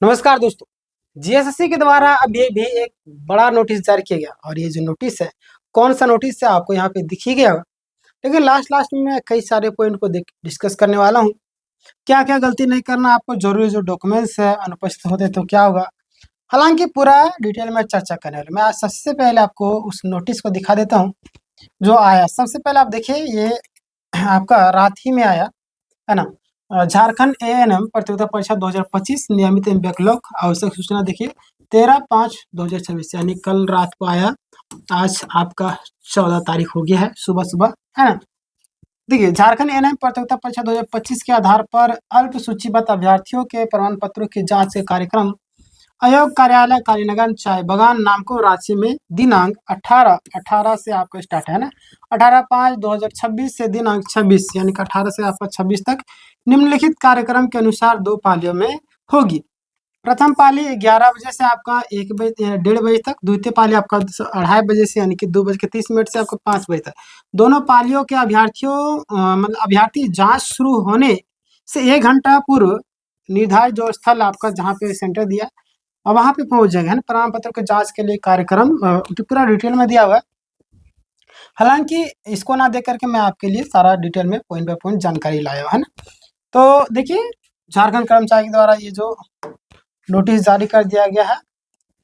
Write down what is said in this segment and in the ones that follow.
नमस्कार दोस्तों। जीएसएससी के द्वारा अभी भी एक बड़ा नोटिस जारी किया गया और ये जो नोटिस है, कौन सा नोटिस है आपको यहाँ पे दिख ही गया होगा। लेकिन लास्ट में मैं कई सारे पॉइंट को डिस्कस करने वाला हूँ। क्या क्या गलती नहीं करना, आपको जरूरी जो डॉक्यूमेंट्स है अनुपस्थित होते तो क्या होगा, हालांकि पूरा डिटेल में चर्चा करने वाले। मैं आज सबसे पहले आपको उस नोटिस को दिखा देता हूँ जो आया। सबसे पहले आप देखिए, ये आपका रात ही में आया है ना। झारखंड एएनएम प्रतियोगिता परीक्षा 2025 नियमित बैकलॉग आवश्यक सूचना देखिए 13/5/2026, यानी कल रात को आया। आज आपका 14 तारीख हो गया है, सुबह सुबह, है ना। देखिए, झारखंड एएनएम प्रतियोगिता परीक्षा 2025 के आधार पर अल्प सूचीबद्ध अभ्यर्थियों के प्रमाण पत्रों की जांच के कार्यक्रम आयोग कार्यालय कालीनगर चाय बगान नामको रांची में दिनांक 18 से आपका स्टार्ट है ना। 18/5/2026 से दिनांक 26, यानी कि 18 से आपका 26 तक निम्नलिखित कार्यक्रम के अनुसार 2 पालियों में होगी। प्रथम पाली 11 बजे से आपका 1:30 तक, द्वितीय पाली आपका 2:30 बजे से यानी कि 2:30 से आपका 5 बजे तक। दोनों पालियों के मतलब अभ्यर्थी जांच शुरू होने से 1 घंटा पूर्व निर्धारित जो स्थल आपका जहाँ पे सेंटर दिया और वहाँ पे पहुँच जाएंगे, है ना। प्रमाण पत्र के जांच के लिए कार्यक्रम पूरा डिटेल में दिया हुआ है। हालांकि इसको ना देख करके मैं आपके लिए सारा डिटेल में पॉइंट बाय पॉइंट जानकारी लाया हूं, है ना। तो देखिए, झारखंड कर्मचारी द्वारा ये जो नोटिस जारी कर दिया गया है,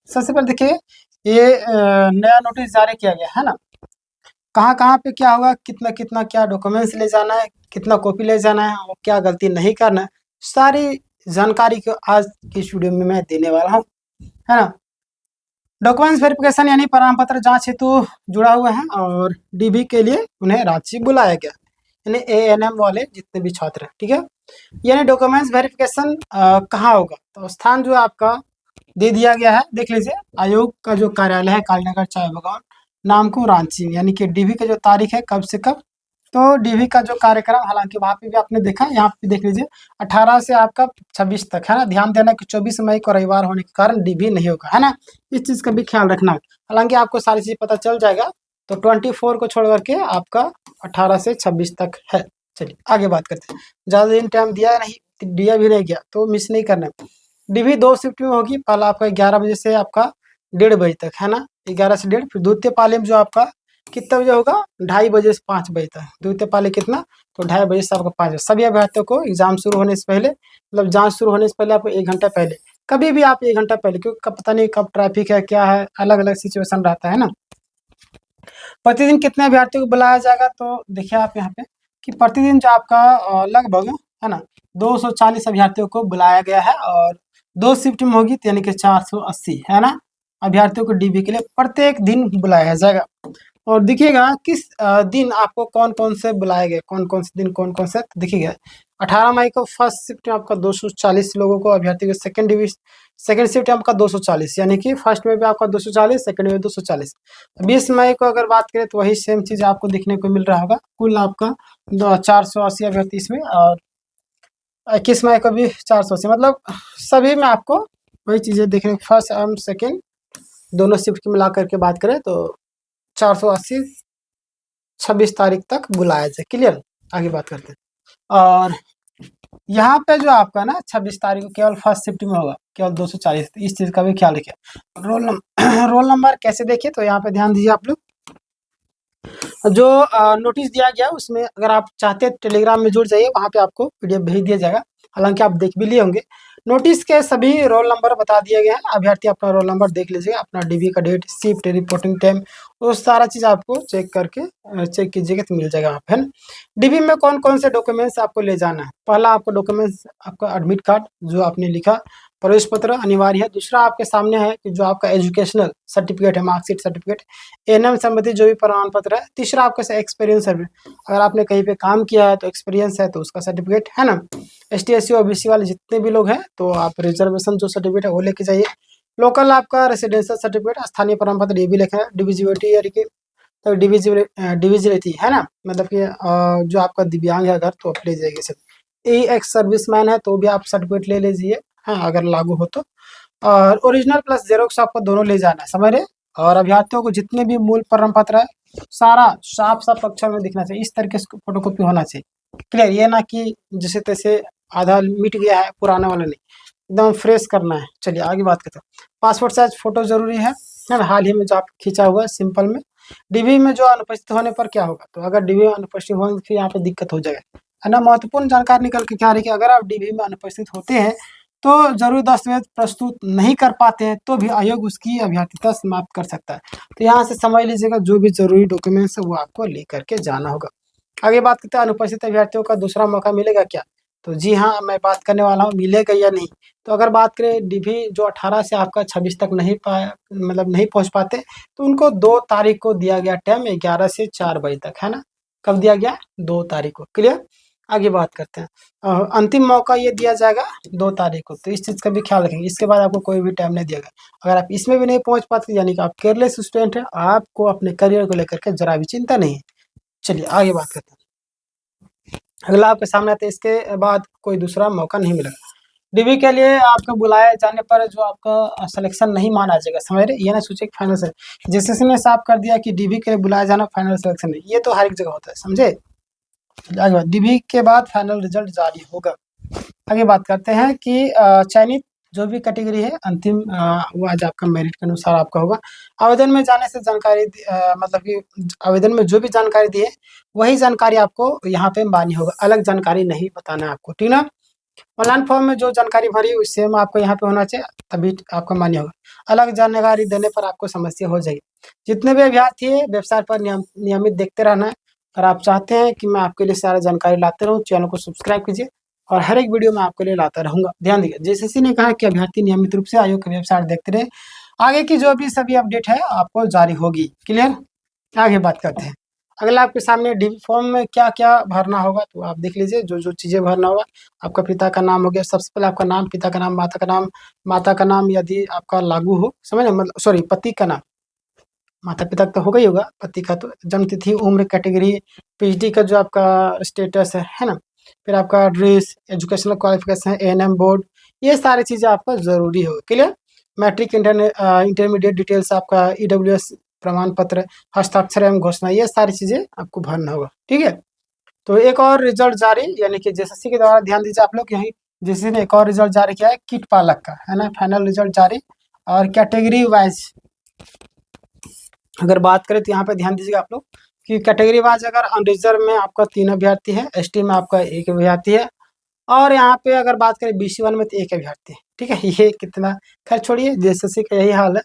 सबसे पहले देखिए ये नया नोटिस जारी किया गया है ना। कहाँ कहाँ पे क्या होगा, कितना कितना क्या डॉक्यूमेंट्स ले जाना है, कितना कॉपी ले जाना है और क्या गलती नहीं करना है, सारी जानकारी को आज की इस वीडियो में मैं देने वाला हूँ, है ना। डॉक्यूमेंट्स वेरिफिकेशन यानी प्रमाण पत्र जांच हेतु जुड़ा हुआ है और डीबी के लिए उन्हें रांची बुलाया गया, यानी एएनएम वाले जितने भी छात्र हैं, ठीक है। यानी डॉक्यूमेंट्स वेरिफिकेशन कहाँ होगा, तो स्थान जो आपका दे दिया गया है, देख लीजिए। आयोग का जो कार्यालय है कालीनगर चाय बगान नामको रांची, यानी कि डीबी का जो तारीख है कब से कब, तो डीवी का जो कार्यक्रम, हालांकि वहाँ पे भी आपने देखा, यहाँ पे देख लीजिए 18 से आपका 26 तक, है ना। ध्यान देना कि 24 मई को रविवार होने के कारण डीवी नहीं होगा, है ना। इस चीज़ का भी ख्याल रखना। हालांकि आपको सारी चीज़ पता चल जाएगा। तो 24 को छोड़ करके आपका 18 से 26 तक है। चलिए आगे बात करते हैं। ज़्यादा दिन टाइम दिया नहीं, दिया भी नहीं गया तो मिस नहीं करना। डीवी 2 शिफ्ट में होगी। पहला आपका 11 बजे से आपका 1:30 बजे तक, है ना। 11 से 1:30। फिर द्वितीय पाली में जो आपका कितना बजे होगा, 2:30 बजे से 5 बजे तक। द्वितीय पाली कितना, तो 2:30 बजे से आपका 5 बजे। सभी अभ्यर्थियों को एग्जाम शुरू होने से पहले, मतलब जांच शुरू होने से पहले आपको 1 घंटा पहले, कभी भी आप 1 घंटा पहले, क्योंकि कब पता नहीं कब ट्रैफिक है, क्या है, अलग अलग सिचुएशन रहता है ना। प्रतिदिन कितने अभ्यर्थियों को बुलाया जाएगा, तो देखिए आप यहाँ पे कि प्रतिदिन जो आपका लगभग, है ना, 240 अभ्यर्थियों को बुलाया गया है और 2 शिफ्ट में होगी, यानी कि 480, है ना, अभ्यर्थियों को डीबी के लिए प्रत्येक दिन बुलाया जाएगा। और दिखिएगा किस दिन आपको कौन कौन से बुलाए गए, कौन कौन से दिन, कौन कौन से, दिखिएगा 18 मई को फर्स्ट शिफ्ट में आपका 240 लोगों को अभ्यर्थी को, सेकंड शिफ्ट में आपका 240, यानी कि फर्स्ट में भी आपका 240, सेकंड में 240। 20 मई को अगर बात करें तो वही सेम चीज़ आपको देखने को मिल रहा होगा। कुल आपका 480 अभ्यर्थी इसमें, और 21 मई को भी 480, मतलब सभी में आपको वही चीज़ें देखने, फर्स्ट एवं सेकेंड दोनों शिफ्ट की मिला करके बात करें तो 480 26 तारीख तक बुलाया जाए। क्लियर, आगे बात करते हैं। और यहाँ पे जो आपका ना 26 तारीख को केवल फर्स्ट शिफ्ट में होगा, केवल 240, इस चीज़ का भी ख्याल रखिए। रोल नंबर कैसे देखिए, तो यहाँ पे ध्यान दीजिए आप लोग। जो नोटिस दिया गया उसमें अगर आप चाहते हैं टेलीग्राम में जुड़ जाइए, वहाँ पे आपको पीडीएफ भेज दिया जाएगा। हालांकि आप देख भी लिए होंगे। नोटिस के सभी रोल नंबर बता दिए गए हैं। अभ्यर्थी अपना रोल नंबर देख लीजिए, अपना डीबी का डेट, शिफ्ट, रिपोर्टिंग टाइम, वो सारा चीज़ आपको चेक करके चेक कीजिएगा तो मिल जाएगा वहाँ पे, है ना। डीबी में कौन कौन से डॉक्यूमेंट्स आपको ले जाना है। पहला आपको डॉक्यूमेंट्स, आपका एडमिट कार्ड जो आपने लिखा, प्रवेश पत्र अनिवार्य है। दूसरा आपके सामने है कि जो आपका एजुकेशनल सर्टिफिकेट है, मार्कशीट सर्टिफिकेट, एएनएम संबंधित जो भी प्रमाण पत्र है। तीसरा आपका एक्सपीरियंस सर्टिफिकेट, अगर आपने कहीं पे काम किया है तो एक्सपीरियंस है तो उसका सर्टिफिकेट, है ना। एसटी एससी ओबीसी वाले जितने भी लोग हैं तो आप रिजर्वेशन जो सर्टिफिकेट है वो लेके जाइए। लोकल आपका रेसिडेंशियल सर्टिफिकेट, स्थानीय प्रमाण पत्र ये भी लिखा है। डिविजिबिलिटी यानी कि तो डिविजिबिलिटी, है ना, मतलब कि जो आपका दिव्यांग है अगर, तो आप ले जाइए सर। ई एक्स सर्विसमैन है तो भी आप सर्टिफिकेट ले लीजिए, हाँ, अगर लागू हो तो। और ओरिजिनल प्लस जेरोक्स आपको दोनों ले जाना है, समझ रहे। और अभ्यर्थियों को जितने भी मूल प्रमाण पत्र है सारा साफ साफ अक्षर में दिखना चाहिए, इस तरीके से फोटोकॉपी होना चाहिए। क्लियर, ये ना कि जैसे तैसे आधा मिट गया है, पुराना वाला नहीं। एकदम फ्रेश करना है। चलिए आगे बात करते हैं। पासपोर्ट साइज फोटो जरूरी है ना, हाल ही में जो आप खींचा हुआ है सिंपल में। डीबी में जो अनुपस्थित होने पर क्या होगा, तो अगर डीबी में अनुपस्थित होने फिर यहाँ पे दिक्कत हो जाएगा, है ना। महत्वपूर्ण जानकारी निकल के क्या आ रही है कि अगर आप डीबी में अनुपस्थित होते हैं तो जरूरी दस्तावेज प्रस्तुत नहीं कर पाते हैं तो भी आयोग उसकी अभ्यर्थता समाप्त कर सकता है। तो यहाँ से समझ लीजिएगा जो भी जरूरी डॉक्यूमेंट्स है वो आपको लेकर के जाना होगा। आगे बात करते हैं अनुपस्थित अभ्यर्थियों का दूसरा मौका मिलेगा क्या, तो जी हाँ, मैं बात करने वाला हूँ मिलेगा या नहीं। तो अगर बात करें डीवी जो 18 से आपका 26 तक नहीं पाया, मतलब नहीं पहुँच पाते, तो उनको 2 तारीख को दिया गया टाइम 11 से 4 बजे तक, है ना। कब दिया गया, 2 तारीख को। क्लियर। आगे बात करते हैं। अंतिम मौका ये दिया जाएगा 2 तारीख को, तो इस चीज़ का भी ख्याल रखेंगे। इसके बाद आपको कोई भी टाइम नहीं दिया गया। अगर आप इसमें भी नहीं पहुँच पाते यानी कि आप केयरलेस स्टूडेंट हैं, आपको अपने करियर को लेकर के जरा भी चिंता नहीं है। चलिए आगे बात करते हैं। अगला आपके सामने आता है, इसके बाद कोई दूसरा मौका नहीं मिलेगा। डीवी के लिए आपको बुलाए जाने पर जो आपका सिलेक्शन नहीं माना जाएगा, समझ रहे, ये ना सोचे कि फाइनल से जेसीसी ने साफ कर दिया कि डीवी के लिए बुलाया जाना फाइनल सिलेक्शन नहीं, ये तो हर एक जगह होता है, समझे। आगे बात, डीवी के बाद फाइनल रिजल्ट जारी होगा। आगे बात करते हैं कि चयनित जो भी कैटेगरी है अंतिम वो आज आपका मेरिट के अनुसार आपका होगा। आवेदन में जाने से जानकारी मतलब कि आवेदन में जो भी जानकारी दी है वही जानकारी आपको यहाँ पे मान्य होगा, अलग जानकारी नहीं बताना है आपको, ठीक ना। ऑनलाइन फॉर्म में जो जानकारी भरी है सेम आपको यहाँ पे होना चाहिए, तभी आपका मान्य होगा। अलग जानकारी देने पर आपको समस्या हो जाएगी। जितने भी अभ्यर्थी है वेबसाइट पर नियमित देखते रहना है। अगर आप चाहते हैं कि मैं आपके लिए सारा जानकारी लाते रहूँ, चैनल को सब्सक्राइब कीजिए और हर एक वीडियो मैं आपके लिए लाता रहूंगा। ध्यान दीजिए, जेसीसी ने कहा कि अभ्यर्थी नियमित रूप से आयोग की वेबसाइट देखते रहे, आगे की जो भी सभी अपडेट है आपको जारी होगी। क्लियर। आगे बात करते हैं। अगला आपके सामने डीवी फॉर्म में क्या क्या भरना होगा, तो आप देख लीजिए जो जो चीज़ें भरना होगा। आपका पिता का नाम हो गया, सबसे पहले आपका नाम, पिता का नाम, माता का नाम यदि आपका लागू हो, समझ ना, मतलब सॉरी पति का नाम, माता पिता का तो होगा ही होगा, पति का तो जन्म तिथि, उम्र, कैटेगरी, पीएचडी का जो आपका स्टेटस है ना, फिर आपका address, educational qualification, ANM board, ये सारी चीज़ें आपका ज़रूरी होगा। क्लियर। मैट्रिक इंटरमीडिएट डिटेल्स, आपका ईडब्ल्यूएस प्रमाण पत्र, हस्ताक्षर एवं घोषणा, ये सारी चीज़ें आपको भरना होगा, ठीक है। तो एक और रिजल्ट जारी, यानी कि जेएसएससी के द्वारा, ध्यान दीजिए आप लोग, यही जेएसएससी ने एक और रिजल्ट जारी किया है किट पालक का, है ना, फाइनल रिजल्ट जारी। और कैटेगरी वाइज अगर बात करें तो यहाँ पे ध्यान दीजिएगा आप लोग कि कैटेगरी वाइज अगर अनरिजर्व में आपका 3 अभ्यर्थी है, एसटी में आपका 1 अभ्यर्थी है, और यहाँ पे अगर बात करें BC1 में तो 1 अभ्यर्थी है, ठीक है। ये कितना, खैर छोड़िए, जेएसएससी का यही हाल है।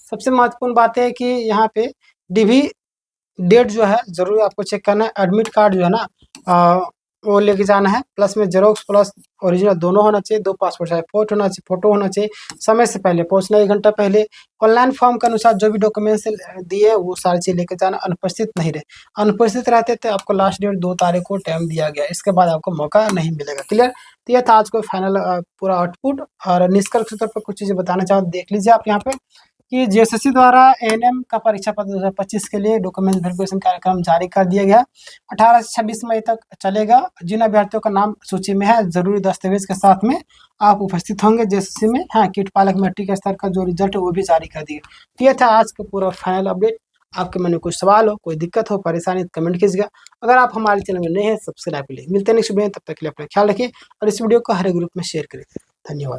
सबसे महत्वपूर्ण बात है कि यहाँ पे डीवी डेट जो है जरूर आपको चेक करना है। एडमिट कार्ड जो है ना वो लेके जाना है, प्लस में जेरोक्स प्लस ओरिजिनल दोनों होना चाहिए। 2 पासपोर्ट साइज फोटो होना चाहिए। समय से पहले पहुंचना, 1 घंटा पहले। ऑनलाइन फॉर्म के अनुसार जो भी डॉक्यूमेंट्स दिए वो सारी चीज़ लेके जाना। अनुपस्थित नहीं रहे, अनुपस्थित रहते तो आपको लास्ट डेट 2 तारीख को टाइम दिया गया, इसके बाद आपको मौका नहीं मिलेगा। क्लियर। तो यह था आज को फाइनल पूरा आउटपुट। और निष्कर्ष के तौर पर कुछ चीज़ें बताना चाहूँ, देख लीजिए आप यहाँ पे कि जेएसएससी द्वारा एएनएम का परीक्षा पत्र 2025 के लिए डॉक्यूमेंट वेरिफिकेशन कार्यक्रम जारी कर दिया गया। 18 से 26 मई तक चलेगा। जिन अभ्यर्थियों का नाम सूची में है जरूरी दस्तावेज के साथ में आप उपस्थित होंगे जेएसएससी में। हाँ, किट पालक मैट्रिक स्तर का जो रिजल्ट है वो भी जारी कर दिया। तो यह था आज का पूरा फाइनल अपडेट। आपके मन में कोई सवाल हो, कोई दिक्कत हो, परेशानी, तो कमेंट कीजिएगा। अगर आप हमारे चैनल में नए हैं, सब्सक्राइब कर लीजिए। मिलते हैं नेक्स्ट वीडियो में, तब तक के लिए अपना ख्याल रखिए और इस वीडियो को हर ग्रुप में शेयर करें। धन्यवाद।